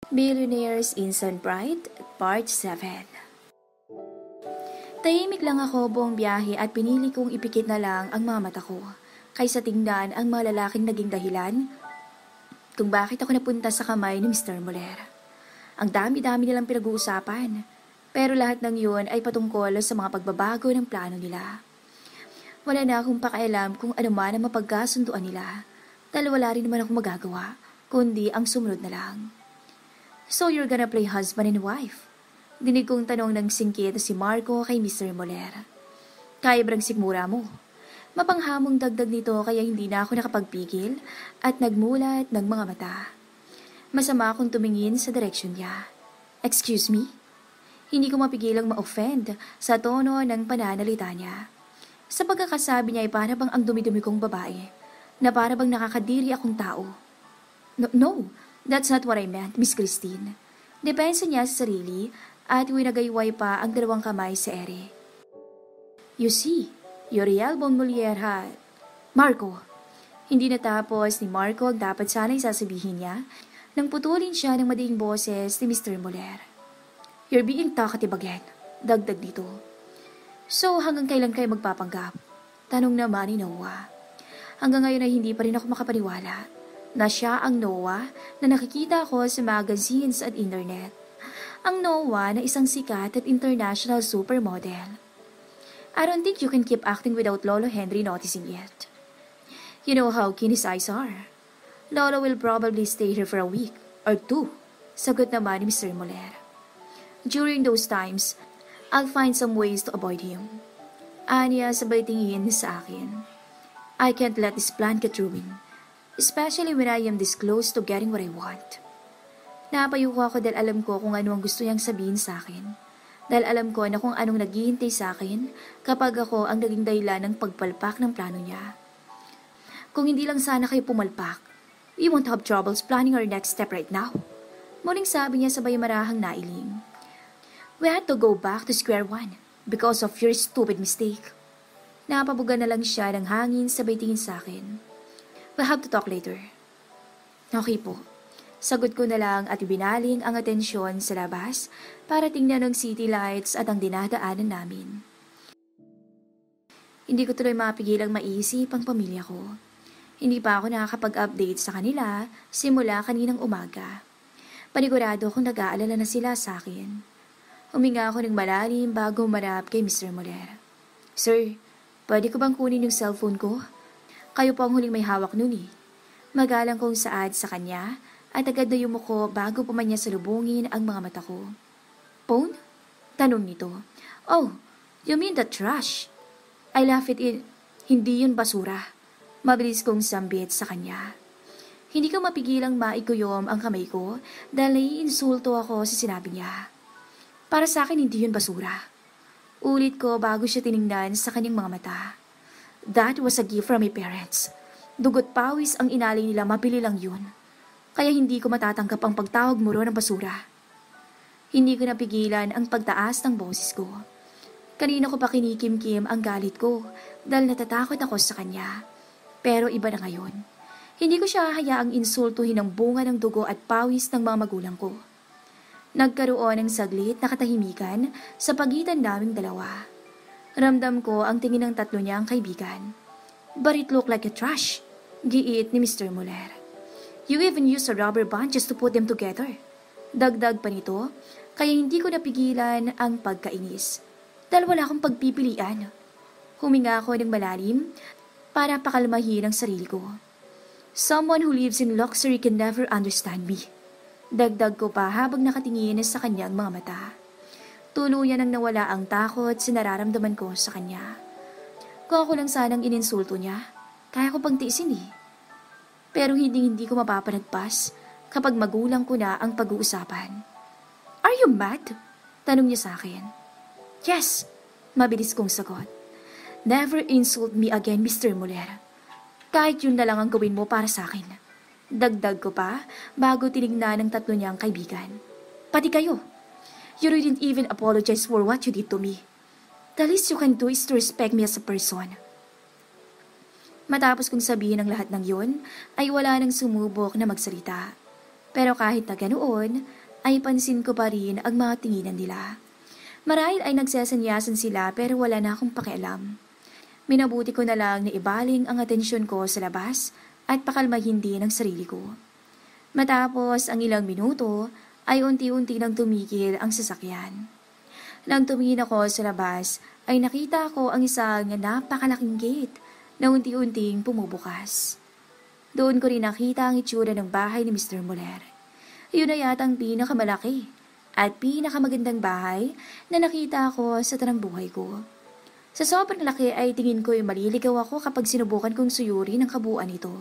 Billionaires Instant Bride, Part 7. Tahimik lang ako buong biyahe at pinili kong ipikit na lang ang mga mata ko kaysa tingnan ang mga lalaking naging dahilan kung bakit ako napunta sa kamay ni Mr. Muller. Ang dami-dami nilang pinag-uusapan, pero lahat ng yun ay patungkol sa mga pagbabago ng plano nila. Wala na akong pakialam kung ano man ang mapagkasunduan nila dahil wala rin naman akong magagawa kundi ang sumunod na lang. So you're gonna play husband and wife? Dinig kong tanong ng singkit si Marco kay Mr. Muller. Kaya brang sikmura mo? Mapanghamong dagdag nito kaya hindi na ako nakapagpigil at nagmulat ng mga mata. Masama akong tumingin sa direksyon niya. Excuse me? Hindi ko mapigilang ma-offend sa tono ng pananalita niya. Sa pagkakasabi niya ay para bang ang dumi-dumi kong babae na para bang nakakadiri akong tao. No. That's not what I meant, Miss Christine. Depensa niya sa sarili at winagayway pa ang dalawang kamay sa ere. You see, Uriel Bonmolier ha. Marco. Hindi natapos ni Marco ang dapat sana'y sasabihin niya nang putulin siya ng madaing boses ni Mr. Muller. You're being talkative again. Dagdag dito. So hanggang kailan kayo magpapanggap? Tanong naman ni Noah. Hanggang ngayon ay hindi pa rin ako makapaniwala na siya ang Noah na nakikita ko sa magazines at internet. Ang Noah na isang sikat at international supermodel. I don't think you can keep acting without Lolo Henry noticing it. You know how keen his eyes are. Lolo will probably stay here for a week or two, sagot naman ni Mr. Muller. During those times, I'll find some ways to avoid him. Anya sabay tingin sa akin. I can't let this plan get ruined. Especially when I am this close to getting what I want. Napayuko ako dahil alam ko kung ano ang gusto niyang sabihin sa akin. Dahil alam ko na kung anong naghihintay sa akin kapag ako ang naging dahilan ng pagpalpak ng plano niya. Kung hindi lang sana kayo pumalpak, we won't have troubles planning our next step right now. Muling sabi niya sabay marahang nailing. We had to go back to square one because of your stupid mistake. Napabuga na lang siya ng hangin sabay tingin sa akin. We'll have to talk later. Okay po. Sagot ko na lang at binaling ang atensyon sa labas para tingnan ang city lights at ang dinadaanan namin. Hindi ko tuloy mapigilang maisip ang pamilya ko. Hindi pa ako nakakapag-update sa kanila simula kaninang umaga. Panigurado akong nag-aalala na sila sa akin. Huminga ako ng malalim bago humarap kay Mr. Muller. Sir, pwede ko bang kunin yung cellphone ko? Kayo po ang huling may hawak nun eh. Magalang kong saad sa kanya at agad na yumuko bago pa man niya salubungin ang mga mata ko. Phone? Tanong nito. Oh, you mean the trash? I laugh it in. Hindi yun basura. Mabilis kong sambit sa kanya. Hindi ko mapigilang maikuyom ang kamay ko dahil naiinsulto ako sa sinabi niya. Para sa akin hindi yun basura. Ulit ko bago siya tiningnan sa kanyang mga mata. That was a gift from my parents. Dugot pawis ang inalay nila, mabili lang yun. Kaya hindi ko matatanggap ang pagtawag mo ron ng basura. Hindi ko napigilan ang pagtaas ng boses ko. Kanina ko pa kinikim-kim ang galit ko dahil natatakot ako sa kanya. Pero iba na ngayon. Hindi ko siya hayaang insultuhin ang bunga ng dugo at pawis ng mga magulang ko. Nagkaroon ng saglit na katahimikan sa pagitan naming dalawa. Ramdam ko ang tingin ng tatlo niyang kaibigan. But it looked like a trash, giit ni Mr. Muller. You even used a rubber band just to put them together. Dagdag pa nito, kaya hindi ko napigilan ang pagkainis. Dahil wala akong pagpipilian. Huminga ako ng malalim para pakalmahin ang sarili ko. Someone who lives in luxury can never understand me. Dagdag ko pa habang nakatingin sa kanyang mga mata. Tuluyan ang nawala ang takot sa nararamdaman ko sa kanya. Kung ako lang sanang ininsulto niya, kaya ko pang tiisin eh. Pero hindi ko mapapanagpas kapag magulang ko na ang pag-uusapan. Are you mad? Tanong niya sa akin. Yes, mabilis kong sagot. Never insult me again, Mr. Muller. Kahit yun na lang ang gawin mo para sa akin. Dagdag ko pa bago tinignan ng tatlo niyang kaibigan. Pati kayo. You didn't even apologize for what you did to me. The least you can do is to respect me as a person. Matapos kong sabihin ang lahat ng yun, ay wala nang sumubok na magsalita. Pero kahit na ganoon, ay pansin ko pa rin ang mga tinginan nila. Marahil ay nagsesenyasan sila pero wala na akong pakialam. Minabuti ko na lang na ibaling ang atensyon ko sa labas at pakalmahin din ang sarili ko. Matapos ang ilang minuto, ay unti-unti nang tumigil ang sasakyan. Nang tumingin ako sa labas, ay nakita ko ang isang napakalaking gate na unti-unting pumubukas. Doon ko rin nakita ang itsura ng bahay ni Mr. Muller. Yun na yata ang pinakamalaki at pinakamagandang bahay na nakita ko sa tanang buhay ko. Sa sobrang laki ay tingin ko ay maliligaw ako kapag sinubukan kong suyuri ng kabuuan ito.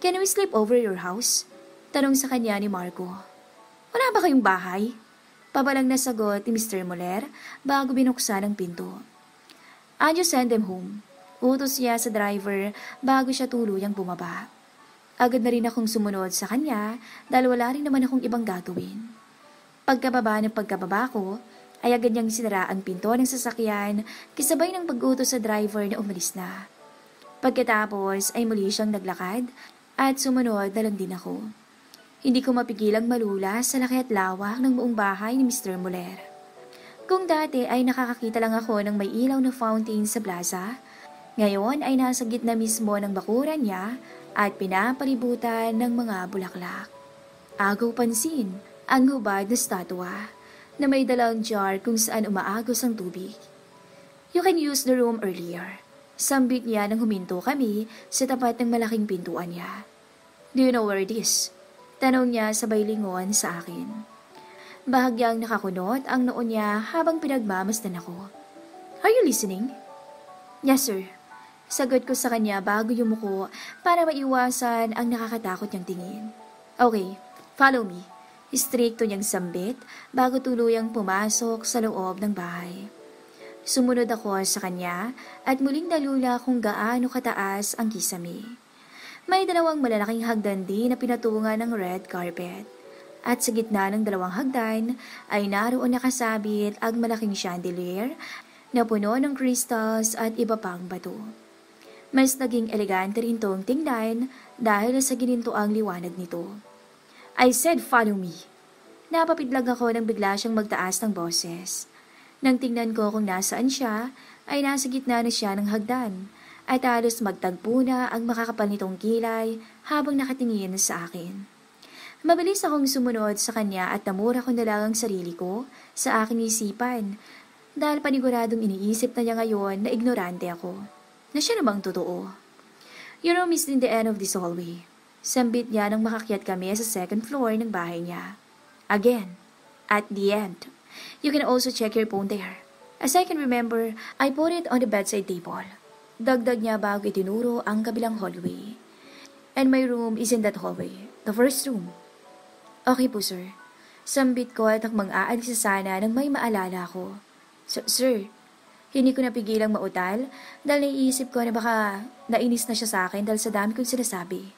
"Can we sleep over your house?" Tanong sa kanya ni Marco. "Wala ba kayong bahay?" Pabalang na sagot ni Mr. Muller bago binuksan ang pinto. "I'll just send them home." Utos niya sa driver bago siya tuluyang bumaba. Agad na rin akong sumunod sa kanya dahil wala rin naman akong ibang gagawin. Pagkababa ko, ay agad niyang sinara ang pinto ng sasakyan kasabay ng pag-utos sa driver na umalis na. Pagkatapos ay muli siyang naglakad at sumunod na lang din ako. Hindi ko mapigilang malula sa laki at lawak ng buong bahay ni Mr. Muller. Kung dati ay nakakakita lang ako ng may ilaw na fountain sa plaza, ngayon ay nasa gitna mismo ng bakuran niya at pinapalibutan ng mga bulaklak. Agaw pansin ang hubad na statwa na may dalang jar kung saan umaagos ang tubig. "You can use the room earlier." Sambit niya nang huminto kami sa tapat ng malaking pintuan niya. "Do you know where it is?" Tanong niya sabay lingon sa akin. Bahagyang nakakunot ang noo niya habang pinagmamasdan ako. "Are you listening?" "Yes, sir." Sagot ko sa kanya bago yumuko para maiwasan ang nakakatakot niyang tingin. "Okay, follow me." Istrikto niyang sambit bago tuluyang pumasok sa loob ng bahay. Sumunod ako sa kanya at muling nalula kung gaano kataas ang kisame. May dalawang malalaking hagdan din na pinatungan ng red carpet. At sa gitna ng dalawang hagdan ay naroon nakasabit ang malaking chandelier na puno ng crystals at iba pang bato. Mas naging elegante rin tong tingnan dahil sa ginintoang liwanag nito. "I said follow me." Napapidlag ako nang bigla siyang magtaas ng boses. Nang tingnan ko kung nasaan siya, ay nasa gitna na siya ng hagdan at halos magtagpo na ang makakapal nitong kilay habang nakatingin sa akin. Mabilis akong sumunod sa kanya at namura ko na lang ang sarili ko sa aking isipan dahil paniguradong iniisip na niya ngayon na ignorante ako. Na siya namang totoo. "Your room is in the end of this hallway." Sambit niya nang makakyat kami sa second floor ng bahay niya. "Again, at the end. You can also check your phone there. As I can remember, I put it on the bedside table." Dagdag niya bago itinuro ang kabilang hallway. "And my room is in that hallway, the first room." "Okay po, sir." Sambit ko at mang-aalis sana nang may maalala ko. Sir, hindi ko napigilang mautal dahil naiisip ko na baka nainis na siya sa akin dahil sa dami kong sinasabi.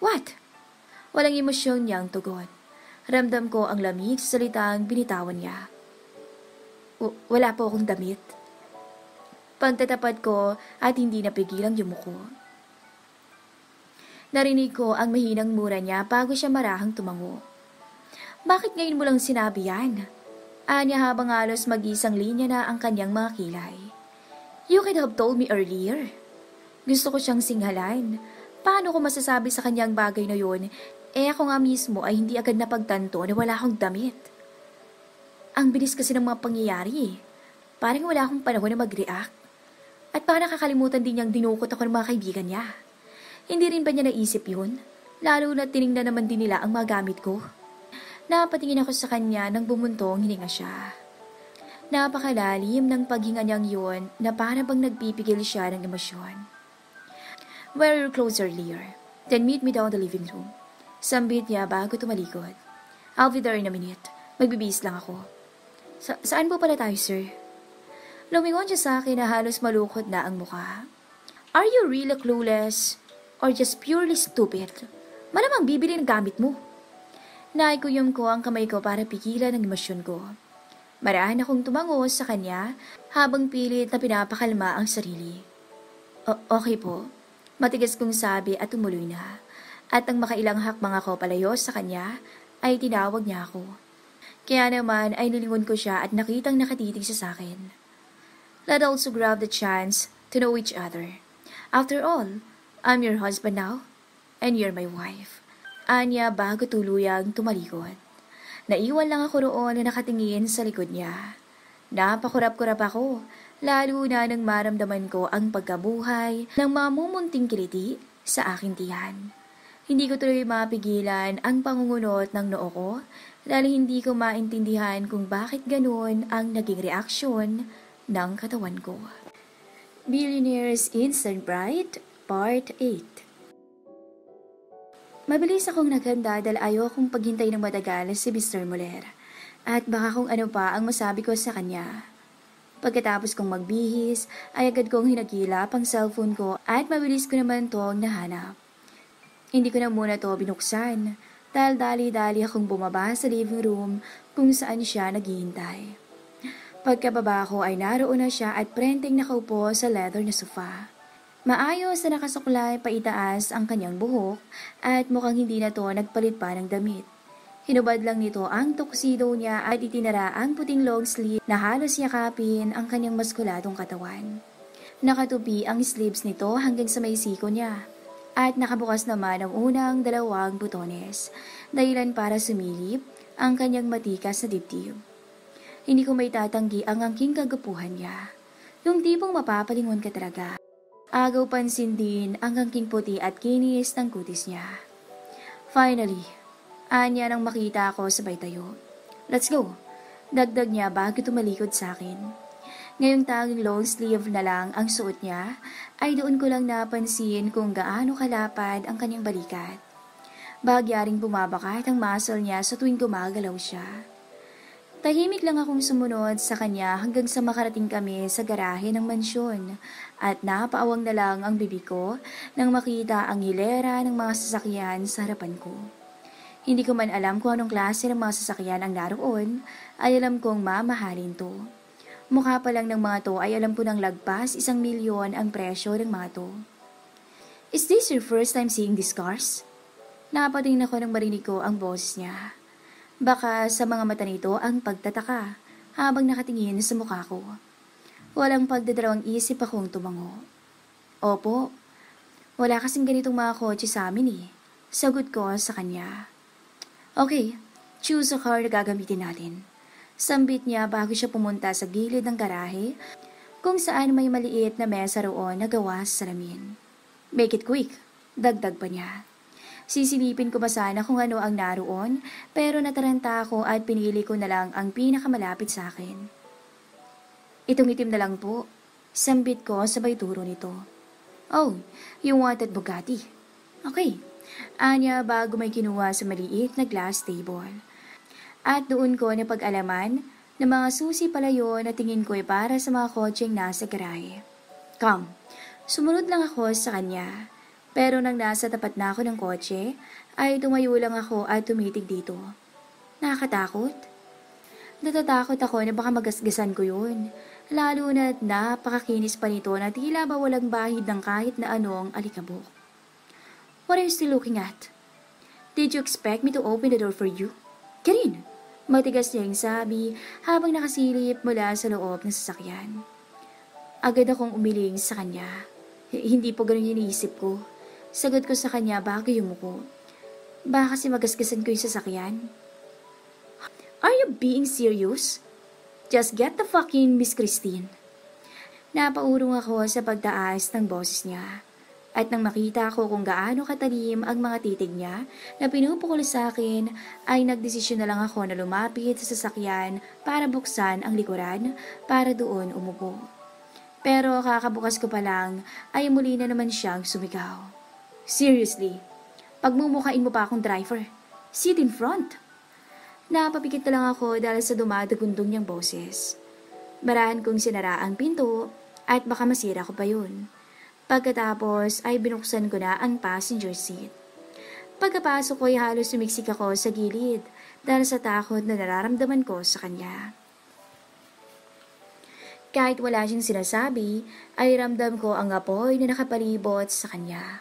"What?" Walang emosyon niyang tugon. Ramdam ko ang lamig sa salitang binitawan niya. Wala po akong damit." Pagtatapat ko at hindi napigilang yumuko. Narinig ko ang mahinang mura niya bago siya marahang tumango. "Bakit ngayon mo lang sinabi yan?" Anya habang halos mag-isang linya na ang kanyang mga kilay. "You could have told me earlier." Gusto ko siyang singhalan. Paano ko masasabi sa kanyang bagay na yun, ako nga mismo ay hindi agad napagtanto na wala akong damit. Ang bilis kasi ng mga pangyayari. Parang wala akong panahon na mag-react. At parang nakakalimutan din niyang dinukot ako ng mga kaibigan niya. Hindi rin ba niya naisip yun? Lalo na tinignan naman din nila ang mga gamit ko. Napatingin ako sa kanya nang bumuntong hininga siya. Napakalalim ng paghinga niyang yun na para bang nagpipigil siya ng emosyon. "Wear your clothes earlier, then meet me down the living room." Sambit niya bago tumalikod. "I'll be there in a minute. Magbibihis lang ako." Saan po pala tayo, sir?" Lumingon siya sa akin na halos malukot na ang mukha. "Are you really clueless or just purely stupid? Malamang bibili ng gamit mo." Naikuyom ko ang kamay ko para pigilan ang emosyon ko. Maraan akong tumango sa kanya habang pilit na pinapakalma ang sarili. Okay po." Matigas kong sabi at tumuloy na. At nang makailang hakbang ako palayo sa kanya, ay tinawag niya ako. Kaya naman ay nilingon ko siya at nakitang nakatitig siya sa akin. Let's also grab the chance to know each other. After all, I'm your husband now, and you're my wife. Anya bago tuluyang tumalikod. Naiwan lang ako roon na nakatingin sa likod niya. Napakurap-kurap ako, lalo na nang maramdaman ko ang pagkabuhay ng mamumunting kiliti sa aking tiyan. Hindi ko tuloy mapigilan ang pangungunot ng noo ko dahil hindi ko maintindihan kung bakit ganun ang naging reaksyon ng katawan ko. Billionaire's Instant Bride, Part 8. Mabilis akong naghanda dahil ayokong paghintay ng matagal si Mr. Muller at baka kung ano pa ang masabi ko sa kanya. Pagkatapos kong magbihis, ay agad kong hinagilap ang cellphone ko at mabilis ko naman itong nahanap. Hindi ko na muna ito binuksan dahil dali-dali akong bumaba sa living room kung saan siya naghihintay. Pagkababa ko ay naroon na siya at prenteng nakaupo sa leather na sofa. Maayos na nakasuklay pa itaas ang kanyang buhok at mukhang hindi na to nagpalit pa ng damit. Hinubad lang nito ang tuxedo niya at itinara ang puting long sleeve na halos yakapin ang kanyang maskuladong katawan. Nakatupi ang sleeves nito hanggang sa may siko niya at nakabukas naman ang unang 2 butones, dahilan para sumilip ang kanyang matikas na dibdib. Hindi ko may tatanggi ang angking kagapuhan niya. Yung tipong mapapalingon ka talaga. Agaw pansin din ang angking puti at kinis ng kutis niya. Finally, anya nang makita ako sabay tayo. Let's go. Dagdag niya bago tumalikod sa akin. Ngayong tanging long sleeve na lang ang suot niya, ay doon ko lang napansin kung gaano kalapad ang kanyang balikat. Bagyaring bumabakat ang muscle niya sa tuwing gumagalaw siya. Tahimik lang akong sumunod sa kanya hanggang sa makarating kami sa garahe ng mansyon at napaawang na lang ang bibig ko nang makita ang hilera ng mga sasakyan sa harapan ko. Hindi ko man alam kung anong klase ng mga sasakyan ang naroon, ay alam kong mamahalin to. Mukha pa lang ng mga to ay alam ko nang lagpas 1 milyon ang presyo ng mga to. Is this your first time seeing these cars? Napatingin ako nang marinig ko ang boses niya. Baka sa mga mata nito ang pagtataka habang nakatingin sa mukha ko. Walang pagdadalawang isip akong tumango. Opo, wala kasing ganitong mga kotse sa amin eh. Sagot ko sa kanya. Okay, choose a car na gagamitin natin. Sambit niya bago siya pumunta sa gilid ng garahe kung saan may maliit na mesa roon na gawa sa salamin. Make it quick, dagdag pa niya. Sisilipin ko ba sana kung ano ang naroon, pero nataranta ako at pinili ko na lang ang pinakamalapit sa akin. Itong itim na lang po, sambit ko sabay turo nito. Oh, you wanted Bugatti? Okay, anya bago may kinuha sa maliit na glass table. At doon ko napag-alaman na mga susi pala yun na tingin ko ay para sa mga kotseng nasa garahe. Come, sumunod lang ako sa kanya. Pero nang nasa tapat na ako ng kotse, ay tumayo lang ako at tumitig dito. Nakakatakot? Natatakot ako na baka magasgasan ko yun. Lalo na't napakakinis pa nito na tila ba walang bahid ng kahit na anong alikabok. What are you still looking at? Did you expect me to open the door for you? Get in! Matigas niya yung sabi habang nakasilip mula sa loob ng sasakyan. Agad akong umiling sa kanya. Hindi po ganun yung iniisip ko. Sagot ko sa kanya bago yumuko. Baka kasi magasgasan ko yung sasakyan. Are you being serious? Just get the fucking Miss Christine. Napaurong ako sa pagtaas ng boses niya. At nang makita ko kung gaano katalim ang mga titig niya na pinupukol sa akin, ay nagdesisyon na lang ako na lumapit sa sasakyan para buksan ang likuran para doon umupo. Pero kakabukas ko pa lang ay muli na naman siyang sumigaw. Seriously, pagmumukhain mo pa akong driver. Sit in front. Napapikit na lang ako dahil sa dumadagundong niyang boses. Barahan kong sinara ang pinto at baka masira ko pa yun. Pagkatapos ay binuksan ko na ang passenger seat. Pagkapasok ko ay halos sumiksik ako sa gilid dahil sa takot na nararamdaman ko sa kanya. Kahit wala siyang sinasabi, ay ramdam ko ang apoy na nakapalibot sa kanya.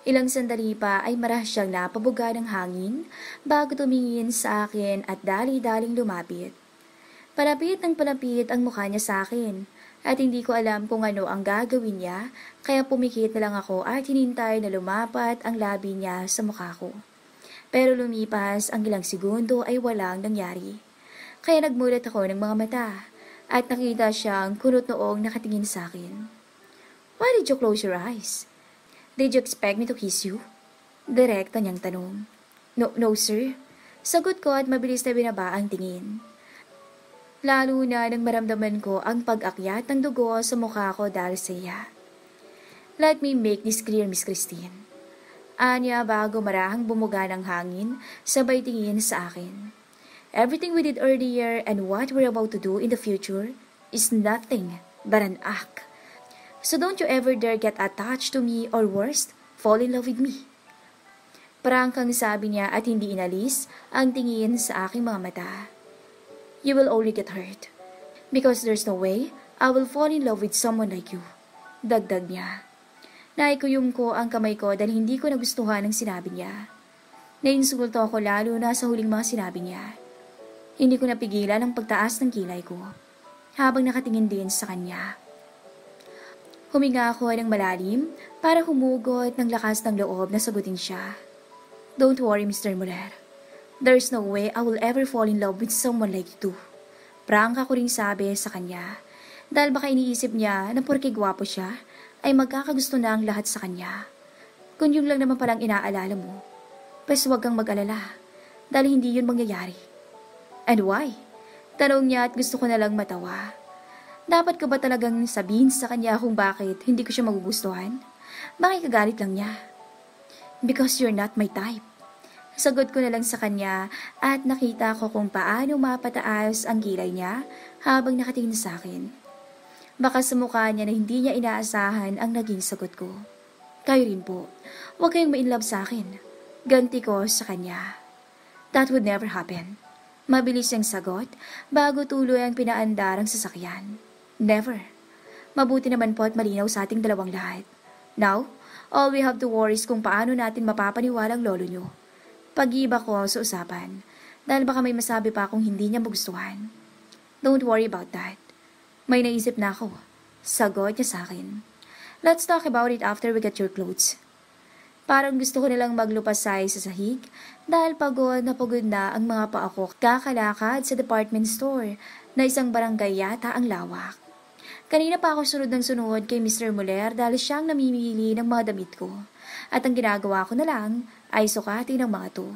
Ilang sandali pa ay marahas siyang napabuga ng hangin bago tumingin sa akin at dali-daling lumapit. Palapit ng palapit ang mukha niya sa akin at hindi ko alam kung ano ang gagawin niya kaya pumikit na lang ako at hinintay na lumapat ang labi niya sa mukha ko. Pero lumipas ang ilang segundo ay walang nangyari. Kaya nagmulat ako ng mga mata at nakita siyang kunot noong nakatingin sa akin. Why did you close your eyes? Did you expect me to kiss you? Direkta niyang tanong. No, sir. Sagot ko at mabilis na binaba ang tingin. Lalo na nang maramdaman ko ang pag-akyat ng dugo sa mukha ko dahil sa iya. Let me make this clear, Miss Christine. Anya bago marahang bumuga ng hangin, sabay tingin sa akin. Everything we did earlier and what we're about to do in the future is nothing but an act. So don't you ever dare get attached to me or worst, fall in love with me. Prangkang sabi niya at hindi inalis ang tingin sa aking mga mata. You will only get hurt. Because there's no way I will fall in love with someone like you. Dagdag niya. Naikuyom ko ang kamay ko dahil hindi ko nagustuhan ang sinabi niya. Nainsulto ako lalo na sa huling mga sinabi niya. Hindi ko napigilan ang pagtaas ng kilay ko habang nakatingin din sa kanya. Huminga ako ng malalim para humugot ng lakas ng loob na sagutin siya. Don't worry, Mr. Muller. There's no way I will ever fall in love with someone like you too. Prangka ko ring sabi sa kanya dahil baka iniisip niya na porke gwapo siya ay magkakagusto na ang lahat sa kanya. Kung yun lang naman palang inaalala mo, pues huwag kang mag-alala dahil hindi yun mangyayari. And why? Tanong niya at gusto ko na lang matawa. Dapat ko ba talagang sabihin sa kanya kung bakit hindi ko siya magugustuhan? Bakit kagalit lang niya? Because you're not my type. Sagot ko na lang sa kanya at nakita ko kung paano mapataas ang kilay niya habang nakatingin sa akin. Baka sa mukha niya na hindi niya inaasahan ang naging sagot ko. Kayo rin po, huwag kayong ma-inlove sa akin. Ganti ko sa kanya. That would never happen. Mabilis niyang sagot bago tuloy ang pinaandar ang sasakyan. Never. Mabuti naman po at malinaw sa ating dalawang lahat. Now, all we have to worry is kung paano natin mapapaniwala ang lolo niyo. Pag-iba ko sa usapan, dahil baka may masabi pa akong hindi niya magustuhan. Don't worry about that. May naisip na ako. Sagot niya sa akin. Let's talk about it after we get your clothes. Parang gusto ko nilang maglupasay sa sahig dahil pagod na ang mga paa ko kakalakad sa department store na isang barangay yata ang lawak. Kanina pa ako sunod ng sunod kay Mr. Muller dahil siyang namimili ng mga damit ko. At ang ginagawa ko na lang ay sukatin ang mga to.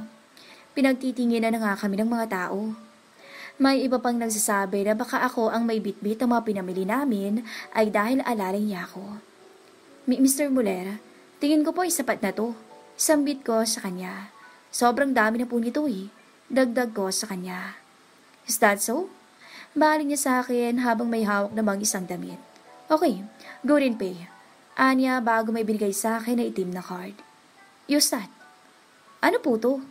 Pinagtitinginan na nga kami ng mga tao. May iba pang nagsasabi na baka ako ang may bitbit ng mga pinamili namin ay dahil alalay niya ako. Mr. Muller, tingin ko po ay sapat na to. Sambit ko sa kanya. Sobrang dami na po nito eh. Dagdag ko sa kanya. Is that so? Baling niya sa akin habang may hawak namang isang damit. Okay, go rin pay. Anya bago may binigay sa akin na itim na card. Use that. Ano po to?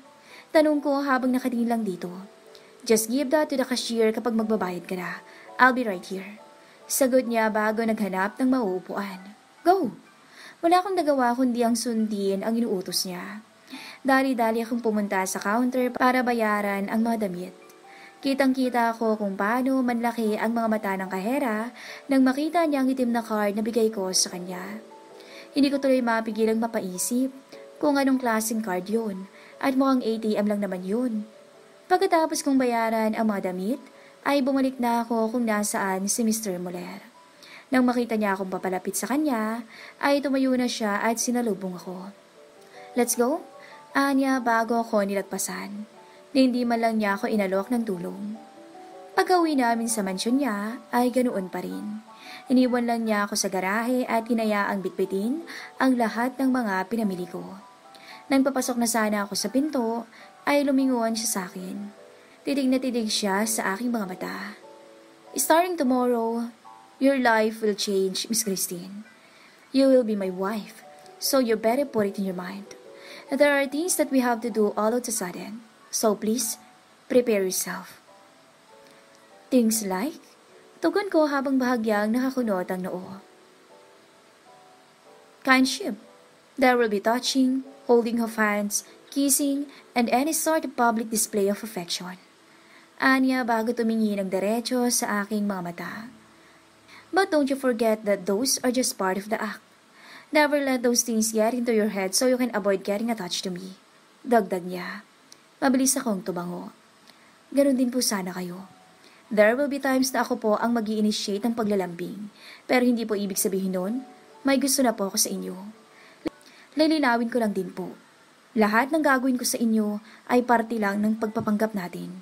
Tanong ko habang nakatingin lang dito. Just give that to the cashier kapag magbabayad ka na. I'll be right here. Sagot niya bago naghanap ng mauupuan. Go! Wala akong nagawa kundi ang sundin ang inuutos niya. Dali-dali akong pumunta sa counter para bayaran ang mga damit. Kitang-kita ko kung paano manlaki ang mga mata ng kahera nang makita niya ang itim na card na bigay ko sa kanya. Hindi ko tuloy mapigilang mapaisip kung anong klaseng card yun at mukhang ATM lang naman yun. Pagkatapos kong bayaran ang mga damit, ay bumalik na ako kung nasaan si Mr. Muller. Nang makita niya akong papalapit sa kanya, ay tumayo na siya at sinalubong ako. Let's go? Anya bago ako nilagpasan. Na hindi man lang niya ako inalok ng tulong. Pag-uwi namin sa mansyon niya, ay ganoon pa rin. Iniwan lang niya ako sa garahe at hinayaang bitbitin ang lahat ng mga pinamili ko. Nang papasok na sana ako sa pinto, ay lumingon siya sa akin. Titig na titig siya sa aking mga mata. Starting tomorrow, your life will change, Miss Christine. You will be my wife, so you better put it in your mind. There are things that we have to do all of a sudden. So please, prepare yourself. Things like? Tugon ko habang bahagyang nakakunot ang noo. Kindship. There will be touching, holding of hands, kissing, and any sort of public display of affection. Anya bago tumingin ng diretso sa aking mga mata. But don't you forget that those are just part of the act. Never let those things get into your head so you can avoid getting attached to me. Dagdag niya. Mabilis akong tumango. Ganon din po sana kayo. There will be times na ako po ang mag-i-initiate ng paglalambing. Pero hindi po ibig sabihin nun, may gusto na po ako sa inyo. Lilinawin ko lang din po. Lahat ng gagawin ko sa inyo ay parte lang ng pagpapanggap natin.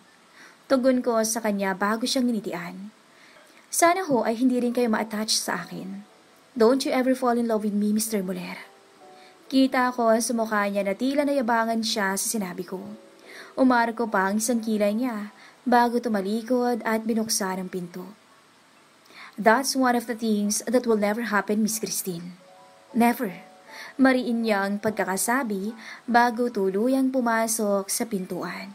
Tugon ko sa kanya bago siyang ninitian. Sana ho ay hindi rin kayo ma-attach sa akin. Don't you ever fall in love with me, Mr. Muller. Kita ko sa mukha niya na tila nayabangan siya sa sinabi ko. Umarko pa ang isang kilay niya bago tumalikod at binuksan ang pinto. That's one of the things that will never happen, Miss Christine. Never. Mariin niyang pagkakasabi bago tuluyang pumasok sa pintuan.